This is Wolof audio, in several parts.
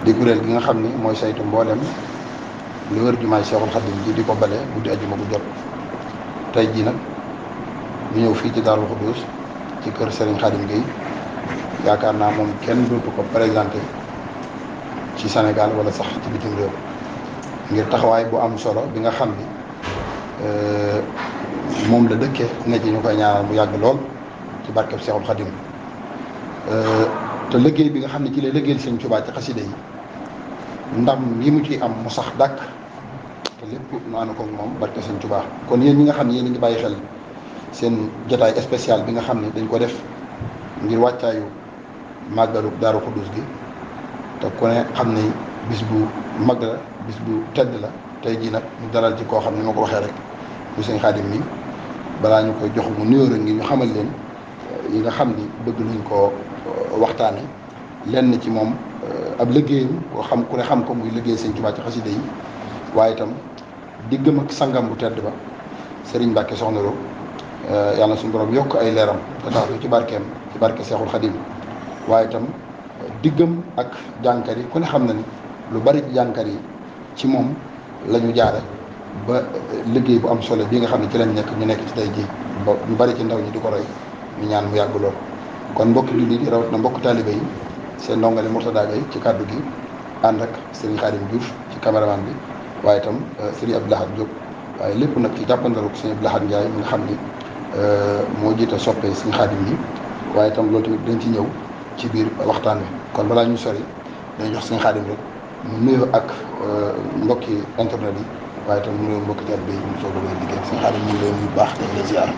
di kuréel gi nga xam ni mooy saytu mboolem lu wër jumaay Seexul Xadim ji di ko bale guddi ajuma gu jot. tey jii nag ñu ñëw fii ci Daaru Xudoos ci kër Serigne Khadim Gueye yaakaar naa moom kenn dootu ko présenté ci Sénégal wala sax ci bitim réew ngir taxawaay bu am solo bi nga xam ni moom la dëkkee ne ci ñu koy ñaanal mu yàgg lool ci barkeb Seexul Xadim te liggéey bi nga xam ne ci lay liggéeyal Sëñ Tuubaa ci xasida yi ndam yi mu ciy am mu sax dàkk te lépp nu ànd ko moom barke Sëñ Tuubaa. kon yéen ñi nga xam ne yéen a ngi bàyyi xel seen jotaay spécial bi nga xam ne dañ ko def ngir wàccaayu màggalu Daaru Xudoos gi te ku ne xam ne bis bu mag la bis bu tedd la tey jii nag ñu dalal ci koo xam ne ma ko waxee rek mu Sëñ Xaadim mi balaa ñu koy jox mu nuyoo rek ngir ñu xamal leen yi nga xam ni bëgg nañ koo waxtaane lenn ci moom ab liggéeyam koo xam ku ne xam ko muy liggéey Sëñ Tuubaa ci xasida yi waaye itam diggam ak sangam bu tedd ba Serigne Mbacke Soxna Lo yàlla suñu borom yokk ay leeram te tax ci barkeem ci barke Seexul Xadim waaye itam diggam ak jànkar yi ku ne xam na ni lu bari ci jànkar yi ci moom la ñu jaare ba liggéey bu am solo bii nga xam ne ci lañ nekk ñu nekk ci tey jii ba ñu bari ci ndaw ñi di ko roy ñu ñaan mu yàgg lool. kon mbokki jullit yi rawat na mbokk taalibe yi seen ndongale Mourtada Gaye ci kàddu gi ànd ak Serigne Khadim Diouf ci caméraman bi waaye itam Serigne Abdou Lahad Diop waaye lépp nag ci jàppandalu Serigne Abdou Lahad Ndiaye mi nga xam ni moo jiite soppee Serigne Khadim yi waaye itam loolu tamit dañ ci ñëw ci biir waxtaan wi kon balaa ñu sori dañ jox Serigne Khadim rek mu nuyoo ak mbokki internet yi waaye itam mu nuyoo mbokki taalibe yi mu soog a wéy liggéey Serigne Khadim ñu ngi lay nuyu bu baax dañ la ziar.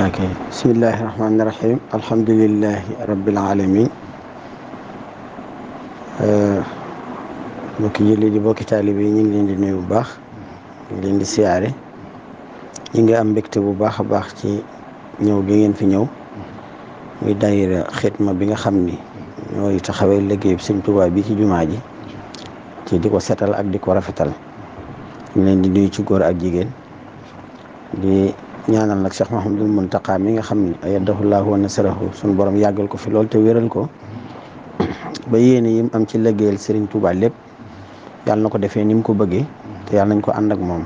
ok bismillahi rahmaani rahim alhamdulillahi rabbil alamin mbokki julli di bokki taalibe yi ñu ngi leen di nuyu bu baax ñu ngi leen di siyaare ñu ngi am mbégte bu baax a baax ci ñëw gi ngeen fi ñëw muy daayira xidma bi nga xam ni ñooy taxawee liggéey Sëñ Tuubaa bi ci jumaa ji ci di ko setal ak di ko rafetal ñu leen di nuyu ci góor ak jigéen di ñaanal nag Cheikh Mouhamadul Muntaqa mi nga xam ne ayyadahu wa nasarahu suñu borom yàggal ko fi lool te wéral ko ba yéene yim am ci liggéeyal Serigne Touba lépp yàlla na ko defee ni mu ko bëggee te yàlla nañ ko ànd ak moom.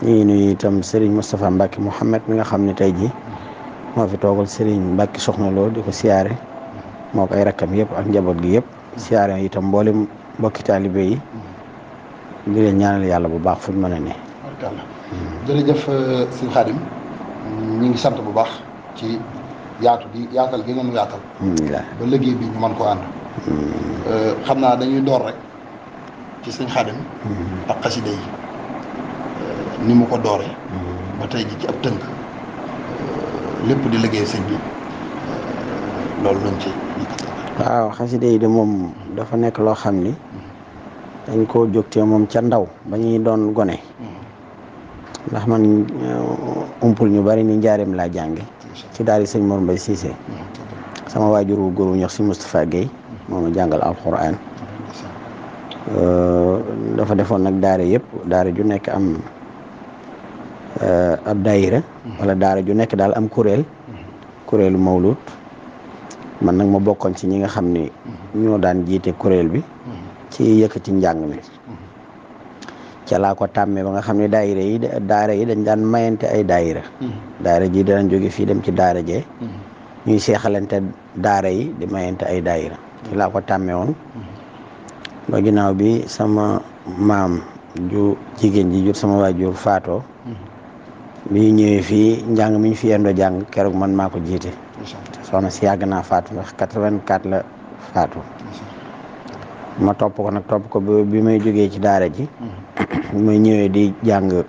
ñu ngi nuyu itam Serigne Moustapha Mbacke Mouhamed mi nga xam ne tey jii moo fi toogal Serigne Mbacke Soxna Lo di ko siyaare moo ko ay rakkam yëpp ak njaboot gi yëpp siyaare itam mboolem mbokki taalibe yi di leen ñaanal yàlla bu baax fu ñu mën a ne. jërëjëf Sëñ Khadim ñu ngi sant bu baax ci yaatal gi nga nu yaatal. alhamdulilah ba liggéey bi ñu mën ko ànd. xam naa dañuy door rek ci Sëñ Khadim ak xasida yi ni mu ko dooree. ba tey ji ci ab tënk lépp di liggéey sëñ bi loolu lañ ci. waaw xasida yi de moom dafa nekk loo xam ni dañ koo jógtee moom ca ndaw ba ñuy doon gone. ndax man umpul ñu bari ni njaareem laa jànge ci daari sëñ Mor Mbay Siise sama waajur wu góor wu ñox si Moustapha Guèye moo ma jàngal alxuraan dafa defoon nag daara yëpp daara ju nekk am ab daayira wala daara ju nekk daal am kuréelu mawlud man nag ma bokkoon ci ñi nga xam ni ñoo daan jiite kuréel bi ci yëkkati njàng mi ca laa ko tàmmee ba nga xam ne daara yi dañ daan mayante ay daayira daara ji danañ jóge fii dem ci daara jee ñuy seexalante daara yi di mayante ay daayira ci laa ko tàmmee woon ba ginnaaw bi sama maam ju jigéen ji jur sama waajur faatoo bi ñu ñëwee fii njàng mi ñu fi yendoo jàng keroog man maa ko jiite soxna si yàgg naa faatu ndax 84 la faatu ma topp ko nag topp ko bi may jógee ci daara ji may ñëwee di jàng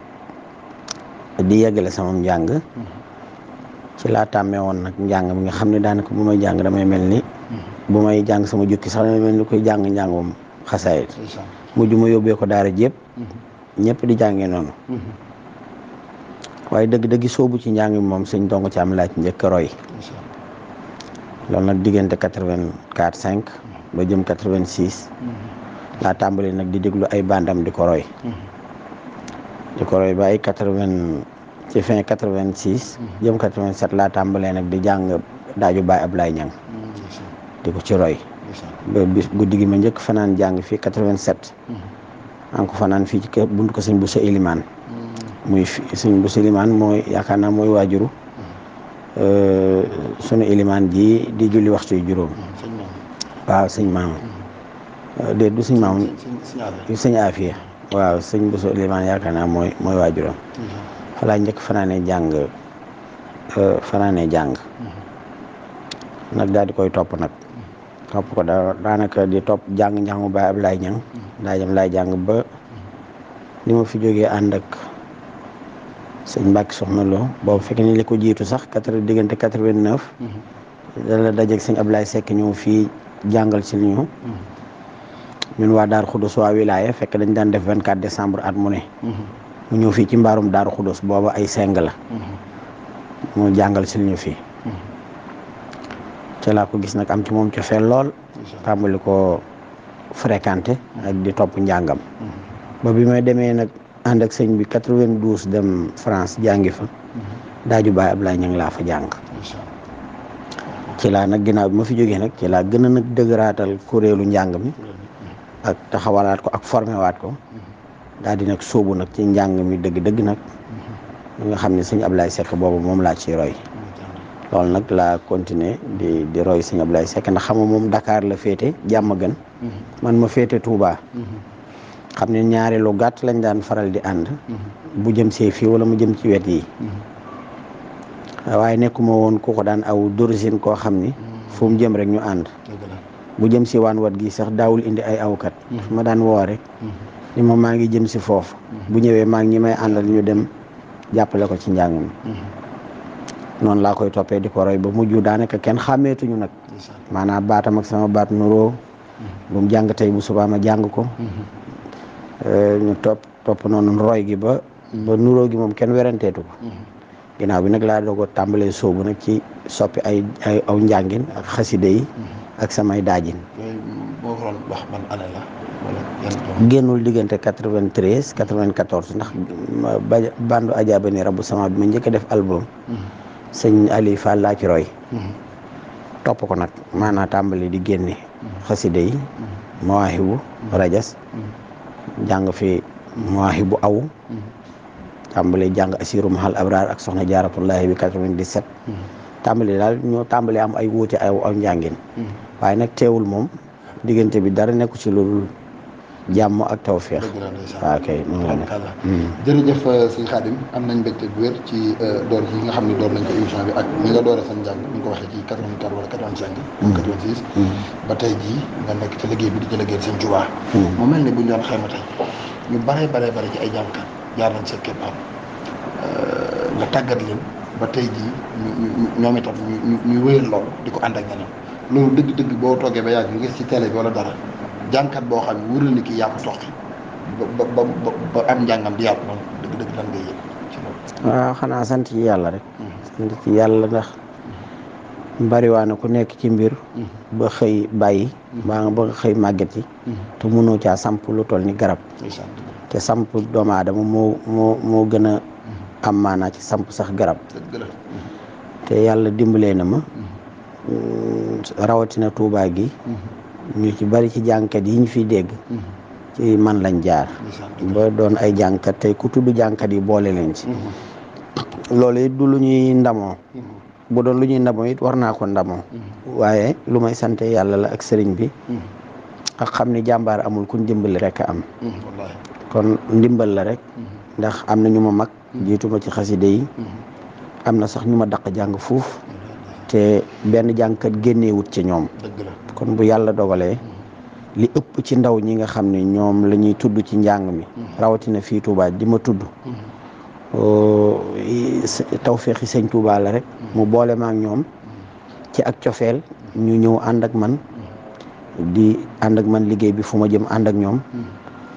di yeggale sama njàng ci laa tàmmee woon nag njàng mi nga xam ne daanaka bu may jàng damay mel ni bu may jàng sama jukki sax damay mel ni koy jàng njàngum xasaayit mujj ma yóbbee ko daara ji yëpp ñëpp di jàngee noonu waaye dëgg-dëgg soobu ci njàng mi moom sëñ dong ci am laaj njëkk roy loolu nag diggante 84 5 ba jëm 86 laa tàmbali nag di déglu ay bandam di ko roy ba ay 80 ci fin 86 jëm 87 laa tàmbalee nag di jàng daaju Baay Ablaay Ñang di ko ci roy ba bis guddi gi ma njëkk fanaan jàng fii 87. an ko fanaan fii ci kër buntu ko sëñ Bousso Elimane muy sëñ Bousso Elimane mooy yaakaar naa mooy waajuru sunu Elimane ji di julli waxtu yu juróom. waaw sëñ maam déet du sëñ maam sëñ Afia waaw sëñ Bousso Elimane yaakaar naa mooy waajuram fa laa njëkk fanaanee jàng nag daal di koy topp ko daanaka di topp njàngu Baay Ablaye Ñang laay jàng ba li ma fi jógee ànd ak sëñ Mbàkke Soxna Lo boobu fekk ni li ko jiitu sax diggante 89 dala dajeeg sëñ Ablaye Seck ñëw fii jàngal ci li ñu ñun waa Daaru Xudus waa wilaya fekk dañ daan def 24 décembre at mu ne mu ñëw fii ci mbaarum Daaru Xudus booba ay seng la mu jàngal ci li ñu fii ci laa ko gis nag am ci moom cofeel lool tàmbali ko fréquenté ak di topp njàngam ba bi may demee nag ànd ak sëñ bi 92 dem France jàngi fa daaju Baay Ablaye Ñang laa fa jàng ci laa nag ginnaaw bi ma fi jógee nag ci laa gën a nag dëgëraatal kuréelu njàng mi ak taxawalaat ko ak formé waat ko daal di nag sóobu nag ci njàng mi dëgg-dëgg nag nga xam ne sëñ Ablaye Seck boobu moom laa ciy roy loolu nag laa continuer di roy sëñ Ablaye Seck ndax xam nga moom Dakar la féete jàmm gën man ma féete Touba xam ne ñaari lu gàtt lañ daan faral di ànd bu jëm see fii wala mu jëm ci wet yi waaye nekkuma woon ku ko daan aw d'origine koo xam ni fu mu jëm rek ñu ànd bu jëm si waan wat gi sax daawul indi ay awkat ma daan woo rek ni ma maa ngi jëm si foofu bu ñëwee maa ngi ñi may àndal ñu dem jàppale ko ci njàng mi noonu laa koy toppee di ko roy ba mujj daanaka kenn xàmmeetuñu nag maanaam baatam ak sama baat nuroo lu mu jàng tey bu subaa ma jàng ko ñu topp noonu roy gi ba nuroo gi moom kenn weranteetu ko ginnaaw bi nag laa doog a tàmbalee sóobu nag ci soppi ay aw njàngin ak xaside yi ak samay daajin boo ko wax ban année la wala génnul diggante 93 94 ndax bandu ajaaba ni rabu sama bi ma njëkk a def album sëñ Ali Fall laa ci roy topp ko nag maanaam tàmbali di génne xaside yi mawaahibu rajas jàng fi mawaahibu aw tàmbali jàng asiru mahal abraar ak soxna jaaratullahi bi 97 tàmbali daal ñoo tàmbali am ay wuute aw njàngin waaye nag teewul moom diggante bi dara nekku ci loolu jàmm ak tawféex waaw kay noonu la nekk jërëjëf sëñ Khadim am nañ mbégte bu wér ci door yi nga xam ne door nañ ko émission bi ak ni nga dooree sa njàng ni nga ko waxee ci 84 wala 85 86 ba tey jii nga nekk ci liggéey bi di ci liggéey sëñ Tuubaa mu mel ni buñ doon xayma tey ñu bare ci ay jàngkat jaar nañ sa keppaar nga tàggat leen ba tey jii ñoom itam ñuy wéyal lool di ko ànd ak ñeneen loolu dëgg-dëgg boo toogee ba yàgg nga gis ci télé bi wala dara jàngkat boo xam ne wóor na ni kii yaa ko toqi ba am njàngam di yàqu noonu dëgg-dëgg lan ngay yëg ci loolu. waaw xanaa sant ci yàlla rek. sant ci yàlla ndax bariwaa na ku nekk ci mbir. ba xëy bàyyi. ba nga xëy màgget yi. te mënoo caa samp lu toll ni garab. te samp doomu aadama moo gën a am maanaa ci samp sax garab. te yàlla dimbalee na ma. rawatina Tuubaa gi. ñu ci bari ci jàngkat yi ñu fiy dégg. ci man lañ jaar. ba doon ay jàngkat tey ku tudd jàngkat yi boole leen ci. loolu it du lu ñuy ndamoo. bu doon lu ñuy ndamoo it war naa ko ndamoo. waaye lu may sante yàlla la ak sëriñ bi. ak xam ni jàmbaar amul kuñ dimbali rek a am. kon ndimbal la rek. ndax am na ñu ma mag. jiituma ci xaside yi. am na sax ñu ma daq jàng fuuf. te benn jàngkat génneewut ci ñoom. kon bu yàlla dogalee. li ëpp ci ndaw ñi nga xam ne ñoom la ñuy tudd ci njàng mi. rawatina fii Touba di ma tudd. tawféexi sëñ Touba la rek. mu boole ma ak ñoom. ci ak cofeel ñu ñëw ànd ak man. di ànd ak man liggéey bi fu ma jëm ànd ak ñoom.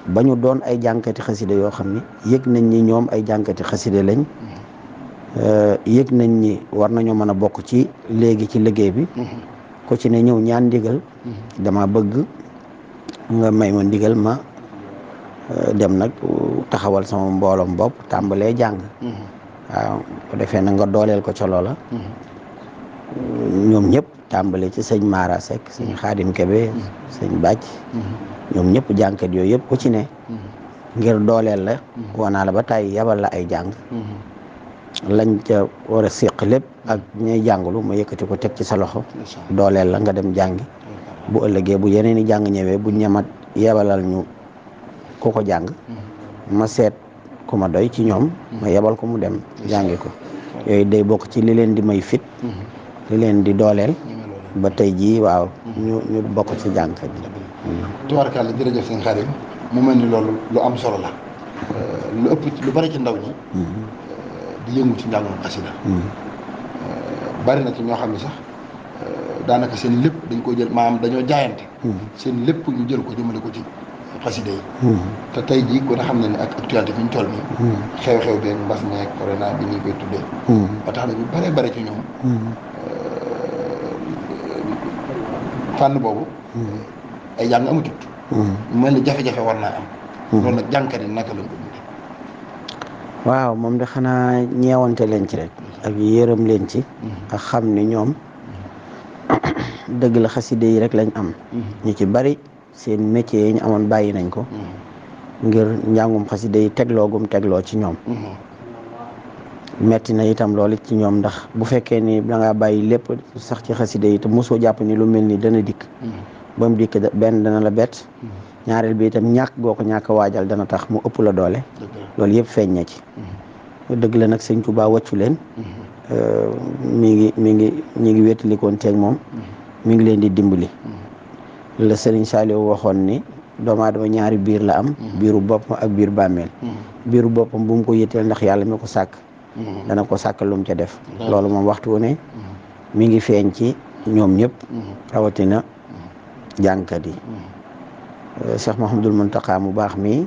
ba ñu doon ay jànkati xaside yoo xam ne yëg nañ ni ñoom ay jànkati xaside lañ. yëg nañ ni war nañoo mën a bokk ci léegi ci liggéey bi. ku ci ne ñëw ñaan ndigal. dama bëgg nga may ma ndigal ma dem nag taxawal sama mbooloom bopp tàmbalee jàng. waaw bu defee nag nga dooleel ko ca loola. ñoom ñëpp tàmbale ci sëñ Mara Seck sëñ Xaadim Kebe sëñ Bàcc ñoom ñëpp jàngkat yooyu yëpp ku ci ne ngir dooleel la wanaa la ba tàyyi yabal la ay jàng lañ ca war a séq lépp ak ñuy jàngulu ma yëkkati ko teg ci sa loxo dooleel la nga dem jàngi bu ëllëgee bu yeneen i jàng ñëwee bu ñamat yebalal ñu ku ko jàng ma seet ku ma doy ci ñoom ma yebal ko mu dem jàngi ko yooyu day bokk ci li leen di may fit li leen di dooleel ba tey jii waaw ñu bokk ci jàngkat yi. tubaarkàlla jërëjëf sëñ Xaadim mu mel ni loolu lu am solo la lu ëpp lu bari ci ndaw ñi di yëngu ci njàngum xasida bari na ci ñoo xam ne sax daanaka seen lépp dañ ko jël maanaam dañoo jaayante seen lépp ñu jël ko jëmale ko ci xasida yi te tey jii ko na xam ne ni ak actualité fi ñu toll nii xew-xew beeg mbas meeg corona bi ñu koy tuddee ba tax na ñu bare bare ci ñoom fànn boobu ay jàng amatut mu mel ni jafe-jafe war naa am loolu nag jàngkat yi naka lañ ko dundee waaw moom de xanaa ñeewante leen ci rek ak yërëm leen ci ak xam ni ñoom dëgg la xaside yi rek lañ am ñu ci bari seen métier yi ñu amoon bàyyi nañ ko ngir njàngum xaside yi tegloo ci ñoom metti na itam loolu ci ñoom ndax bu fekkee ni da ngaa bàyyi lépp sax ci xaside yi te mosoo jàpp ni lu mel ni dana dikk ba mu dikk benn dana la bett ñaareel bi itam ñàkk goo ko ñàkk waajal dana tax mu ëpp la doole loolu yëpp feeñ na ci dëgg la nag sëñ Tuubaa wàccu leen ñi ngi wéttalikoon teeg moom mi ngi leen di dimbali la Sëriñ Saaliw waxoon ni doomu aadama ñaari biir la am biiru boppam ak biir bàmmeel biiru boppam bu mu ko yëtteel ndax yàlla mi ko sàkk dana ko sàkk lu mu ca def loolu moom waxtu wu ne mi ngi feeñ ci ñoom ñëpp rawatina jàngkat yi Cheikh Mouhamadul Mountakha mu baax mi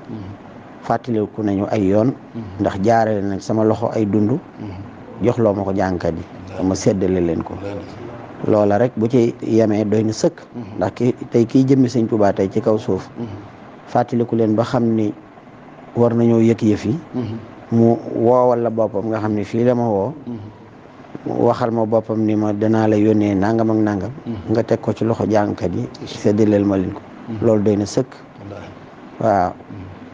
fàttaliku nañu ay yoon ndax jaarale nag sama loxo ay dund jox loo ma ko jàngkat yi dama séddale leen ko loola rek bu ci yemee doy na sëkk ndax tey kiy jëmmi sëñ Tuubaa tey ci kaw suuf fàttaliku leen ba xam ni war nañoo yëg yëf yi mu woowal la boppam nga xam ne fii la ma woo waxal ma boppam ni ma danaa la yónnee nangam ak nangam nga teg ko ci loxo jàngkat yi séddaleel ma leen ko loolu doy na sëkk waaw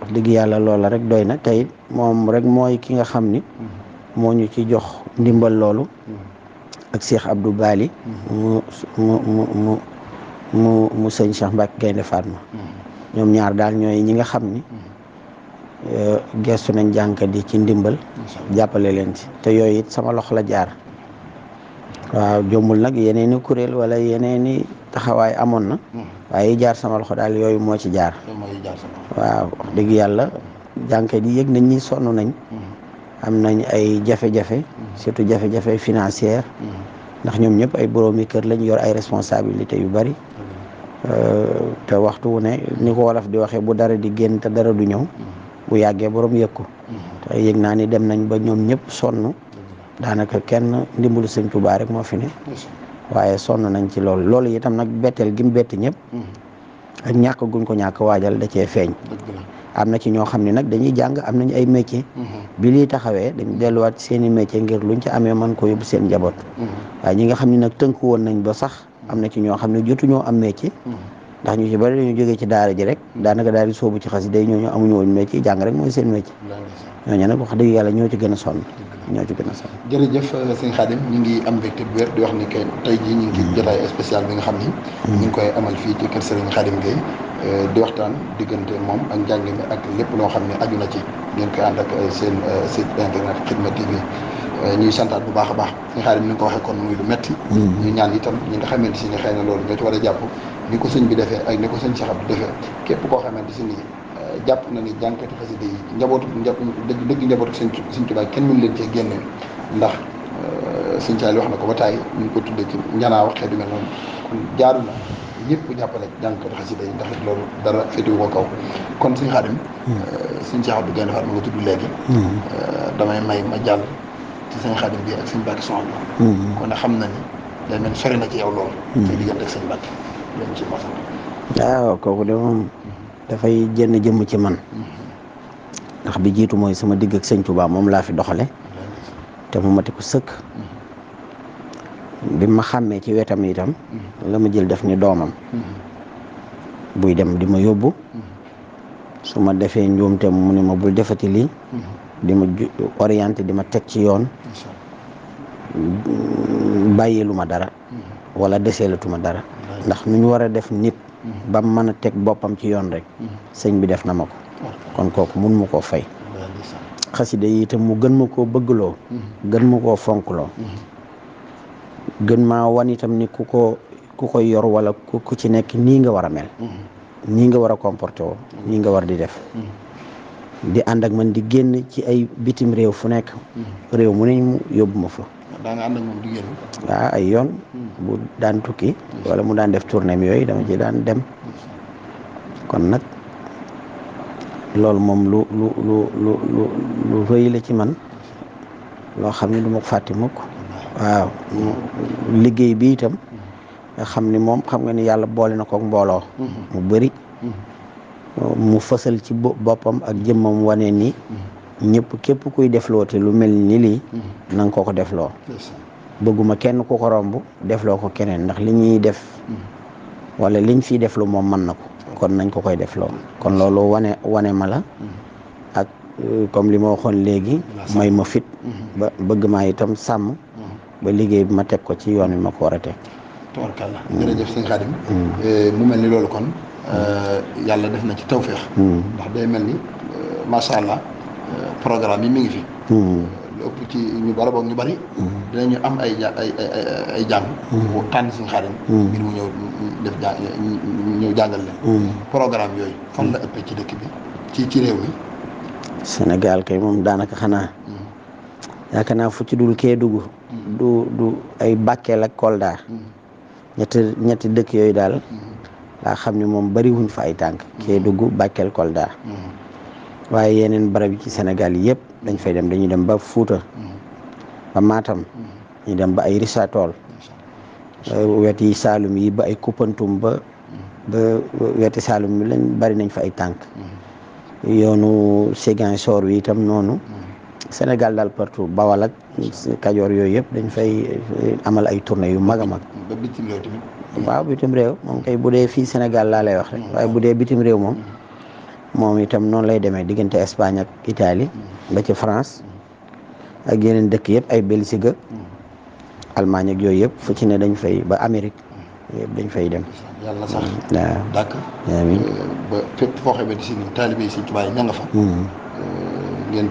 wax dëgg yàlla loola rek doy na tey moom rek mooy ki nga xam ni moo ñu ci jox ndimbal loolu ak Cheikh Abdou Bali mu sëñ Cheikh Mbacke Gaynde Fatma ñoom ñaar daal ñooy ñi nga xam ni gestu nañ jàngkat yi ci ndimbal jàppale leen ci te yooyu it sama loxo la jaar waaw jombul nag yeneen i kuréel wala yeneen i taxawaay amoon na waaye jaar sama loxo daal yooyu moo ci jaar waaw wax dëgg yàlla jàngkat yi yëg nañ ñi sonn nañ am nañ ay jafe-jafe surtout jafe-jafe financière ndax ñoom ñëpp ay boroomi kër lañ yor ay responsabilités yu bari te waxtu wu ne ni ko wolof di waxee bu dara di génn te dara du ñëw bu yàggee borom yëg ko te yëg naa ni dem nañ ba ñoom ñëpp sonn daanaka kenn ndimbalu sëñ Tuubaa rek moo fi ne waaye sonn nañ ci loolu itam nag betteel gi mu bett ñëpp ak ñàkk guñ ko ñàkk waajal da cee feeñ am na ci ñoo xam ne nag dañuy jàng am nañ ay métier bi lii taxawee dañ delluwaat seen i métier ngir luñ ci amee mën ko yóbbu seen njaboot waaye ñi nga xam ne nag tënk woon nañ ba sax am na ci ñoo xam ne jotuñoo am métier ndax ñu ci bari dañu jógee ci daara ji rek daanaka daal di soobu ci xasida yi ñooñu amuñu woon métier jàng rek mooy seen métier ñooñu nag wax dëgg yàlla ñoo ci gën a sonn jërëjëf sëñ Khadim ñu ngi am mbégte bu wér di wax ni que tey jii ñu ngi ci jotaay spécial bi nga xam ni ñu ngi koy amal fii ci kër Serigne Khadim Gueye di waxtaan diggante moom ak njàng mi ak lépp loo xam ne aju na ci ngeen koy ànd ak seen site internet Khidma TV ñuy santaat bu baax a baax sëñ Khadim ni nga ko waxee kon muy lu metti ñu ñaan itam ñi nga xamante si ni xëy na loolu ñoo ci war a jàpp ni ko sëñ bi defee ak ni ko sëñ Cheikh Abdou defee képp koo xamante si ni jàpp na ni jànkati xasida yi dëgg njabootu sëñ Tuubaa kenn mënu leen cee génne ndax sëñ Saali wax na ko ba taay ñu ngi ko tuddee ci njanaaw xeetu mel noonu kon jaaru na ñëpp jàppale jànkati xasida yi ndax loolu dara féetewu ko kaw kon sëñ Xaadim sëñ Cheikh Abdou Gaynde Fatma nga tudd léegi damay may ma jàll ci sëñ Xaadim bi ak sëñ Mbàkke Soxna kon nag xam na ni day mel sori na ci yow loolu say diggante ak sëñ Mbàkke lañ ci mosal waaw kooku de moom dafay jënn jëmm ci man ndax bi jiitu mooy sama digg ak sëñ Touba moom laa fi doxale te mu mati ko sëkk bi ma xàmmee ci wetam itam la ma jël def ni doomam buy dem di ma yóbbu su ma defee njuumte mu ne ma bul defati lii di ma orienté di ma teg ci yoon bàyyilu ma dara wala deseelatuma dara ndax nu ñu war a def nit ba mën a teg boppam ci yoon rek sëñ bi def na ma ko kon kooku mun ma koo fay xasida yi itam mu gën ma koo bëggloo gën ma koo fonkloo gën maa wan itam ni ku ko yor wala ku ci nekk nii nga war a mel nii nga war a comporté woo nii nga war di def di ànd ak man di génn ci ay bitim réew fu nekk réew mu ne mu yóbbu ma fa daa nga ànd ak moom di génn waaw ay yoon bu daan tukki wala mu daan def tournée yooyu dama ci daan dem kon nag loolu moom lu rëy la ci man loo xam ne du ma ko fàtte mukk waaw liggéey bi itam nga xam ni moom xam nga ni yàlla boole na ko mbooloo mu bëri mu fësal ci boppam ak jëmmam wane ni ñëpp képp kuy defloo te lu mel ni lii na nga ko defloo bëgguma kenn ku ko romb defloo ko keneen ndax li ñuy def wala liñ fiy deflu moom mën na ko kon nañ ko koy defloo kon loolu wane ma la ak comme li ma waxoon léegi may ma fit ba bëgg maa itam sàmm ba liggéey bi ma teg ko ci yoon wi ma ko war a teg tabarkàlla jërëjëf sëñ Khadim mu mel ni loolu kon yàlla def na ci tawféex ndax day mel ni macha allah programme yi mi ngi fi lu ëpp ci ñu bari boog ñu bari dinañu am ay jàng bu tànn sëñ Khadim ngir mu ñëw def ñëw jàngal leen programme yooyu fan la ëppee ci dëkk bi ci réew mi Sénégal kay moom daanaka xanaa yaakaar naa fu ci dul Kédougou du ay Bakel ak Kolda ñetti dëkk yooyu daal laa xam ne moom bari wuñ fa ay tànk Kédougou Bakel Kolda waaye yeneen barab yi ci Sénégal yëpp dañ fay dem dañuy dem ba Fuuta ba Matam ñu dem ba ay Richard Toll wet yi Saalum yi ba ay Koupantoum ba weti Saalum yi lañ bari nañ fa ay tànk yoonu Ziguinchor wi itam noonu Sénégal daal partout Bawal ak Kajoor yooyu yëpp dañ fay amal ay tournée yu mag a mag ba bitim réew tamit waaw bitim réew moom kay bu dee fii Sénégal laa lay wax rek waaye bu dee bitim réew moom itam noonu lay demee diggante Espagne ak Italie ba ci France ak yeneen dëkk yëpp ay Belgique Allemagne ak yooyu yëpp fu ci ne dañ fay ba Amérique yëpp dañ fay dem yàlla sax waaw dàkk amiin ba fépp foo xamee di si taalibe yi si Tuubaa yi ña nga fa ngeen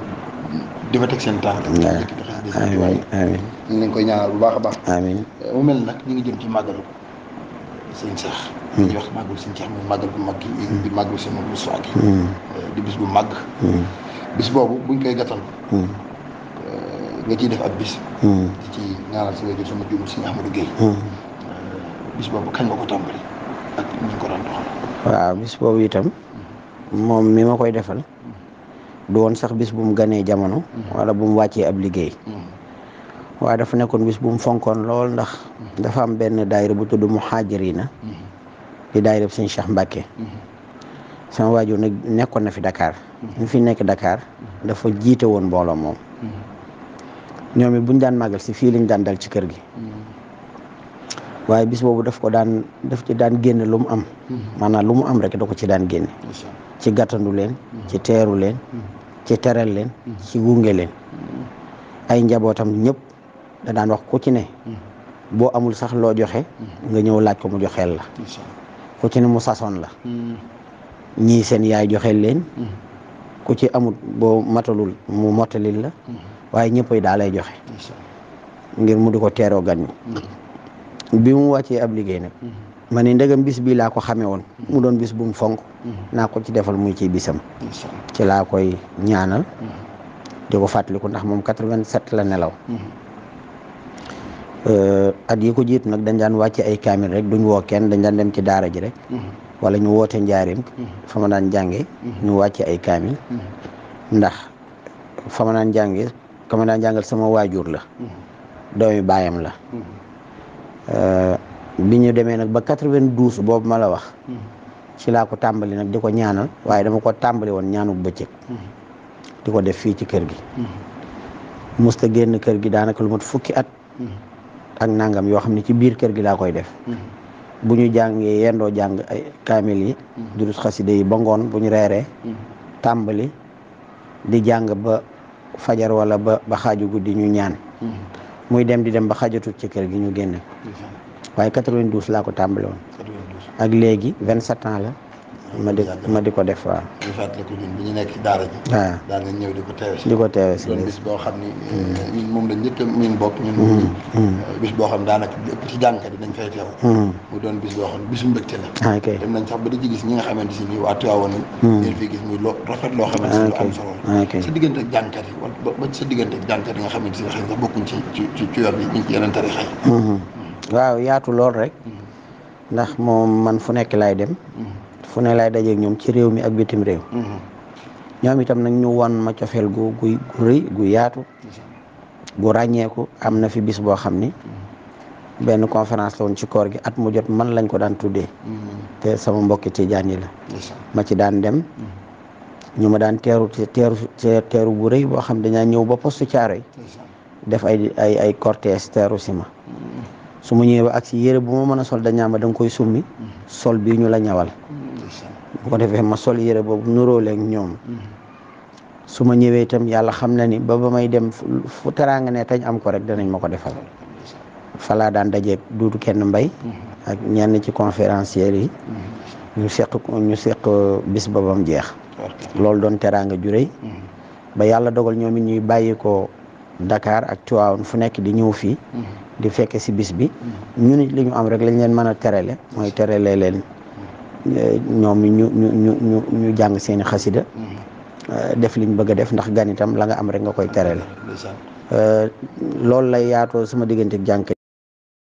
di fa teg seen tànk amiin amiin ñu ngi leen koy ñaanal bu baax a baax amiin mu mel nag ñu ngi jëm ci màggalu sëñ Cheikh li ñuy wax màggalu sëñ Cheikh moom màggal bu mag gi bi màggalu sëñ Moussa gi di bis bu màgg bis boobu buñ koy gàttal nga ciy def ab bis di ci ñaanal si wajur sama juum sëñ Ahmadou Guèye bis boobu kañ nga ko tàmbali ak ñu ko daan doxal waaw bis boobu itam moom mi ma koy defal du woon sax bis bu mu ganee jamono wala bu mu wàccee ab liggéey waaye dafa nekkoon bis bu mu fonkoon lool ndax dafa am benn daayira bu tudd Muhaajirina di daayira sëñ Cheikh Mbacke sama waajur nag nekkoon na fi Dakar ñu fi nekk Dakar dafa jiite woon mbooloo moom ñoom it buñ daan màggal si fii lañ daan dal ci kër gi waaye bis boobu daf ci daan génne lu mu am maanaam lu mu am rek da ko ci daan génne ci gàttandu leen ci teeru leen ci teral leen ci gunge leen ay njabootam ñëpp da daan wax ku ci ne boo amul sax loo joxe nga ñëw laaj ko mu joxeel la ku ci ne mu sasoon la ñii seen yaay joxeel leen ku ci amul boo matalul mu mottalil la waaye ñëppay daa lay joxe ngir mu di ko teeroo gan ñi bi mu wàccee ab liggéey nag ma ne ndegam bis bii laa ko xamee woon mu doon bis bu mu fonk naa ko ci defal muy ci bisam ci laa koy ñaanal di ko fàttaliku ndax moom 87 la nelaw at yi ko jiitu nag dañ daan wàcce ay kaamil rek duñ woo kenn dañ daan dem ci daara ji rek wala ñu woote njaareem fa ma daan jànge ñu wàcce ay kaamil ndax fa ma daan jànge ka ma daan jàngal sama waajur la doomi baayam la bi ñu demee nag ba 92 boobu ma la wax ci laa ko tàmbali nag di ko ñaanal waaye dama ko tàmbali woon ñaanu bëccëg di ko def fii ci kër gi musta génn kër gi daanaka lu mat fukki at ak nangam yoo xam ne ci biir kër gi laa koy def bu ñu jàngee yendoo jàng ay kaamil yi durus xasida yi ba ngoon bu ñu reeree tàmbali di jàng ba fajar wala ba xaaju guddi ñu ñaan muy dem di dem ba xajatut ci kër gi ñu génne waaye 92 laa ko tàmbali woon ak léegi 27 ans la ma di ko def waaw. ñu fàttaliku ñun bi ñu nekk ci daara ji. waaw daan nañ ñëw di ko teewe si. di ko teewe si doon bis boo xam ni ñun moom lañ njëkk a miin bokk ñun. bis boo xam daanaka ëpp ci jàngkat yi dañ fay teew. mu doon bis boo xam ne bisu mbégte la. ok dem nañ sax ba di ci gis ñi nga xamante si nii waa Tiwaawan nañ. ngeen fi gis muy rafet loo xamante si lu am solo la. sa diggante ak jàngkat yi wala ba sa diggante ak jàngkat yi nga xamante si xëy na bokkuñ ci yoon bi ñu ci yeneen tarixa yi. waaw yaatu lool rek. ndax moom man fu nekk laay dem. fu ne laay dajeeg ñoom ci réew mi ak bitim réew. ñoom itam nag ñu wan ma cofeel gu rëy gu yaatu. gu ràññeeku am na fi bis boo xam ni. benn conférence la woon ci koor gi at mu jot man lañ ko daan tuddee. te sama mbokki tijaan yi la. ma ci daan dem. ñu ma daan teeru bu rëy boo xam dañaa ñëw ba postu Caaroy def ay cortège teeru si ma. su ma ñëwee ba ak si yére bu ma mën a sol dañaa ma da nga koy summi sol bii ñu la ñawal bu ko defee ma sol yére boobu nuróoleeg ñoom su ma ñëwee itam yàlla xam na ni ba may dem fu teraanga ne tañ am ko rek danañ ma ko defal falaa daan dajeeg duudu kenn mbay ak ñenn ci conférenciers yi ñu seq bis ba bam jeex loolu doon teraanga ju rëy ba yàlla dogal ñoom it ñuy bàyyi ko Dakar ak Tivaouane fu nekk di ñëw fii di fekke si bis bi ñu nit li ñu am rek lañ leen mën a terale mooy terale leen ñoom ñu jàng seeni xasida def liñ bëgg a def ndax gan itam la nga am rek nga koy terale loolu lay yaatoo sama diggante jànk